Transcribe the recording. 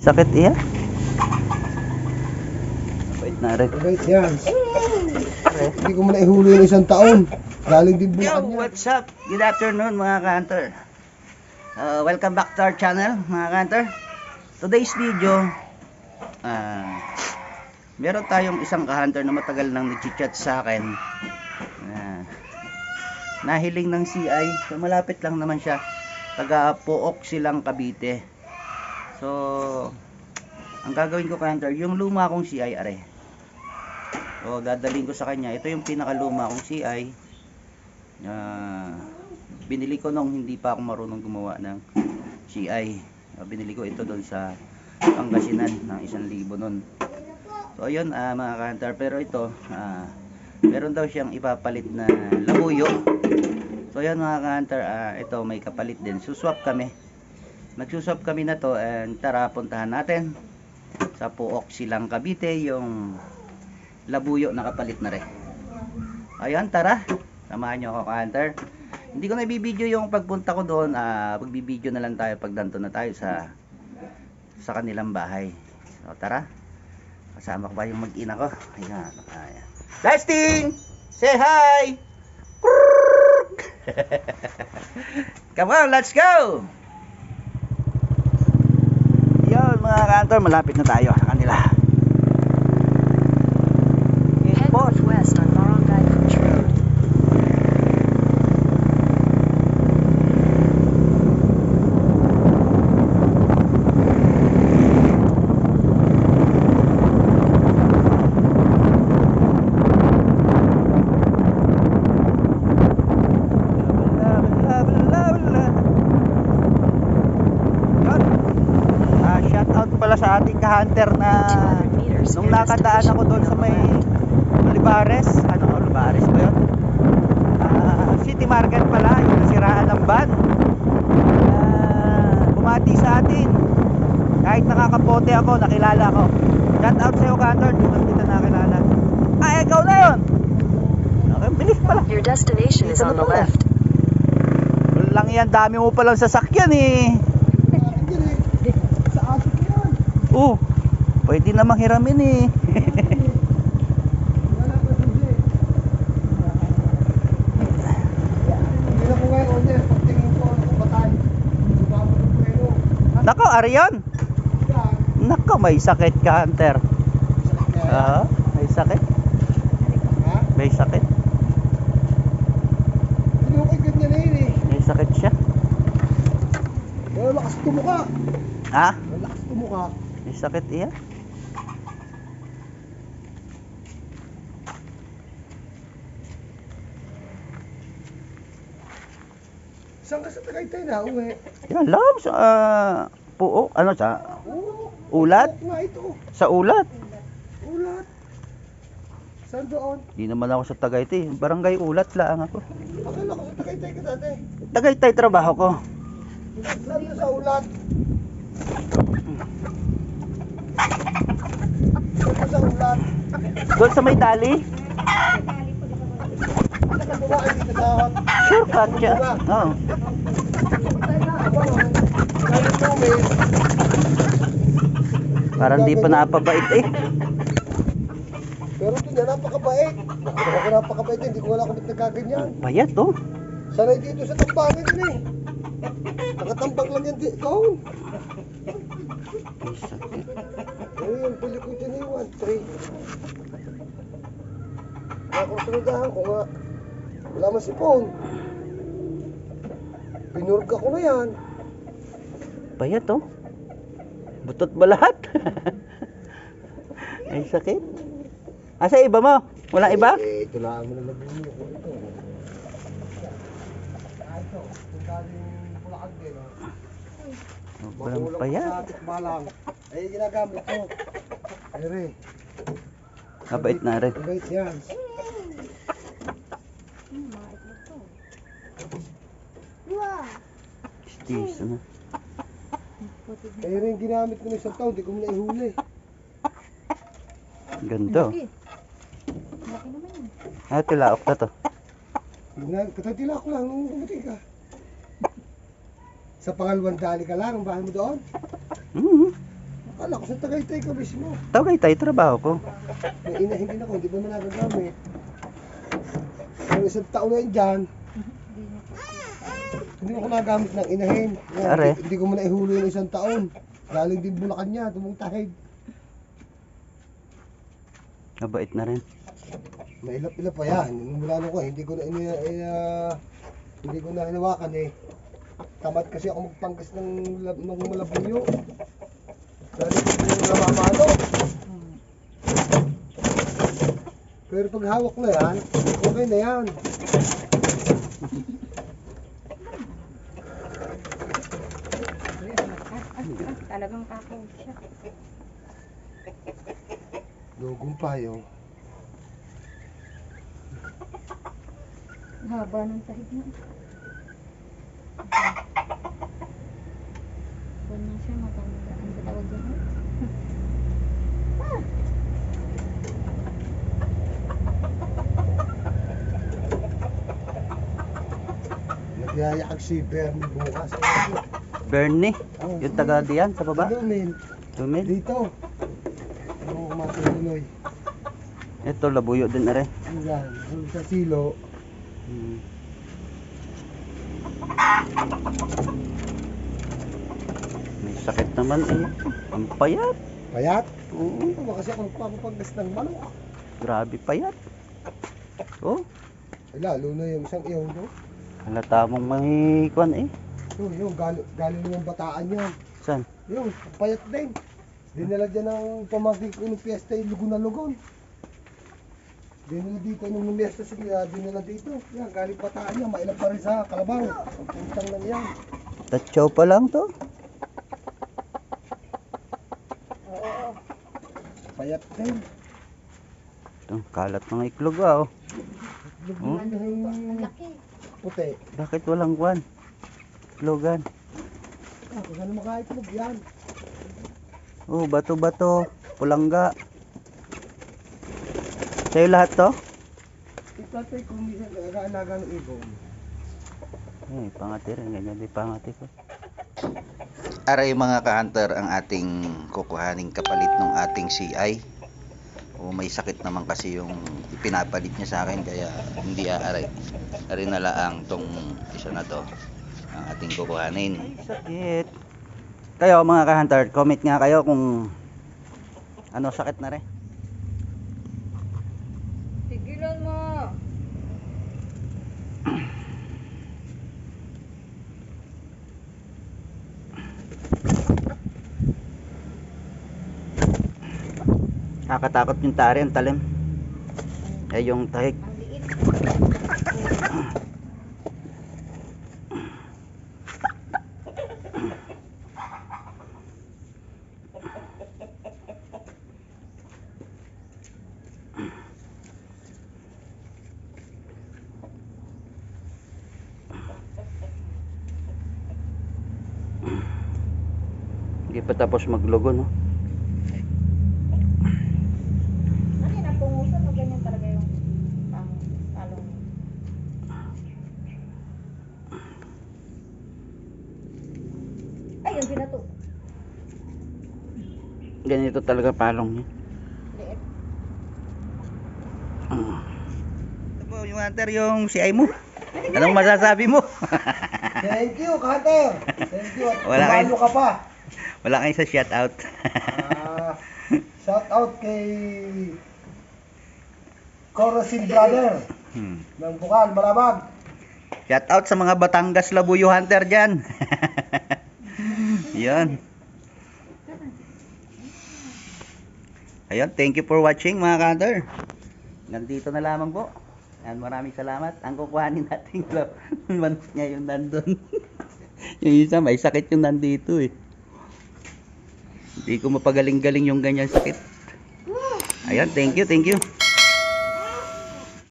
Sakit iya. Wait na rin. Wait yan. Hindi ko man ihuli ng isang taon. Galing din Yo, buwan niya. what's up? Good afternoon mga ka-hunter. Welcome back to our channel mga ka-hunter. Today's video, meron tayong isang ka-hunter na matagal nang nag-chat sa akin. Nahiling ng CI. So, malapit lang naman siya. Taga Pook silang Cavite. So, ang gagawin ko ka-hunter, yung luma kong CI are. So, dadalhin ko sa kanya. Ito yung pinakaluma kong CI. Binili ko nung hindi pa ako marunong gumawa ng CI. Binili ko ito doon sa Pangasinan ng 1,000 nun. So ayun mga ka-hunter, pero ito meron daw siyang ipapalit na labuyo. So ayun mga ka-hunter, ito may kapalit din. Suswap kami. Nagsuswap kami na to, and tara puntahan natin sa Pook silang Cavite yung labuyo na kapalit na rin. Ayun, tara. Samahan nyo ako ka-hunter. Hindi ko na i-video yung pagpunta ko doon. Pagbibideo na lang tayo pag danto na tayo sa kanilang bahay. So tara. Kasama ko ba yung mag-ina ko? Ayan. Dustin! Say hi! Come on, let's go! Yun mga ka-hunter, malapit na tayo sa kanila. Head northwest on Barangay Beach Road. Sa ating ka-hunter na nung nakadaan ako doon sa may Olivares, Olivares ba yun? City Market pala, yung nasiraan ng van. Bumati sa atin, kahit nakakapote ako, nakilala ko. Shout out sa'yo ka-hunter, di ba kita nakilala? Ikaw na yun. Okay, bilis pala. Your destination is on the left. Lang yan, dami mo palang sasakyan eh. Pwede na manghiramin eh. Nako, Arion. Nako, may sakit ka, hunter. May sakit. May sakit. May sakit siya. Malakas tumuka. Malakas tumuka. May sakit iya. Saan ka sa Tagaytay na uwi? Yan lang sa Pook, sa ulat? Nga ito. Sa ulat. Ulat. Saan doon? Di naman ako sa Tagaytay, barangay ulat lang ako. Akala ko sa Tagaytay ka dati. Tagaytay trabaho ko. Saan doon sa ulat? Saan sa ulat? Doon sa may dali? Bumakay dito sa hot. Shortcut siya. Oo. Parang di pa napabait eh. Pero ito niya, napakabait. Ako napakabait, hindi ko wala kung ba't nagkaganyan. Bayat oh. Sanay dito sa tambangan yun eh. Nakatambang lang yan dito. Ayun, pili ko dyan eh, 1-3. Nakakusunadahan ko nga. Wala man si phone. Pinurga ko na yan. Bayat oh. Butot ba lahat? Ay sakit. Sa iba mo? Wala iba? Ito lang mo na nabunyo ko ito. Ito, kung galing Bulacan din. Walang payat. Malang. Ay, ginagamit ko. Ere. Mabait na rin. Mabait yan. Stis, ano? Ere yung ginamit ko ng isang taon, di ko muna ihuli. Ganda. Tilaok na to. Katatila ko lang nung umuti ka. Sa pangalawang dali ka lang, ang bahay mo doon? Mm-hmm. Akala ko sa Tagaytay ka mismo. Tagaytay, trabaho ko. May inahin din ako, hindi ba mo nagagamit? Ang isang taon na yun dyan, hindi ako nagamit ng inahin. Yan, Are. Hindi ko mo naihuli yung isang taon. Galing din Bulacan niya, tumutahid. Mabait na rin. Mailap-ilap pa yan. Nung mula nung ko, hindi ko na hinawakan eh. Tamad kasi ako magpangkas ng malabuyo. Dahil hindi ko namamalo. Pero pag hawak na yan, okay na yan. Talagang kakaw siya. Lugong payo. Haba ng sahig na. Ganyan siya, matanda. Ano ba tawag yan? Nagyayakag si Bernie bukas. Bernie, yung taga diyan sa baba. Dumil. Tumid. Dito. Ano matuloy. Ito, labuyo din na rin. Yan. Sa silo. Hmm. May sakit naman eh. Ang payat. Payat? Oo, Ano kasi ako nagpapagdas ng manok. grabe payat. Oh, Ay, lalo na yung isang iyaw no? halata mong may kwan eh. Yung galing yung bataan yan. Saan? Yung, payat din. Dinala dyan ng pamangkin ko ng piyesta yung lugon na lugon. Dinala dito nung piyesta sila, dinala dito. Yan, galing bataan yan, mailang pa rin sa kalabaw. Ang puntang lang yan. Tatsaw pa lang to. Payat din. Ito, kalat ng iklog ah. Oh. Lugon na yung puti. Bakit walang kwan? Iklogan. Ah, kung saan makaitlog yan. Oh, bato-bato. Pulangga. Sa'yo lahat to? Itatay kung minsan nag-aalaga ng ibon. Eh, pangati rin. Ganyan din pangati ko. Aray mga ka-hunter ang ating kukuhaning kapalit ng ating CI. O may sakit naman kasi yung ipinapalit niya sa akin kaya hindi aaray. Aray na laang tong isa na to ang ating kukuhanin. Ay, sakit. Kayo mga ka-hunter, comment nga kayo kung ano sakit na rin. Tigilan mo! Nakakatakot yung tari, ang talim. Eh yung tahik. Ang liit. Hindi pa tapos maglogo, no? Ano yun, ang pungusan o ganyan talaga yung talong niya? Ay, yung binato. Ganito talaga palong niya. Liit. Ito po yung hunter, yung CI mo. Anong masasabi mo? Thank you, Cutter! Thank you. Wala kayo. Tumalo ka pa. Wala kayo sa shoutout. Shout out kay Corosin Brother ng Bukal, Malabag. Shoutout sa mga Batangas Labuyo hunter dyan. Yan. Ayun, thank you for watching mga hunter. Nandito na lamang po. Yan, maraming salamat. Ang kukuhanin natin manok niya yung nandun. Yung isa may sakit yung nandito eh. Hindi ko mapagaling-galing yung ganyan sakit. Ayan, thank you, thank you.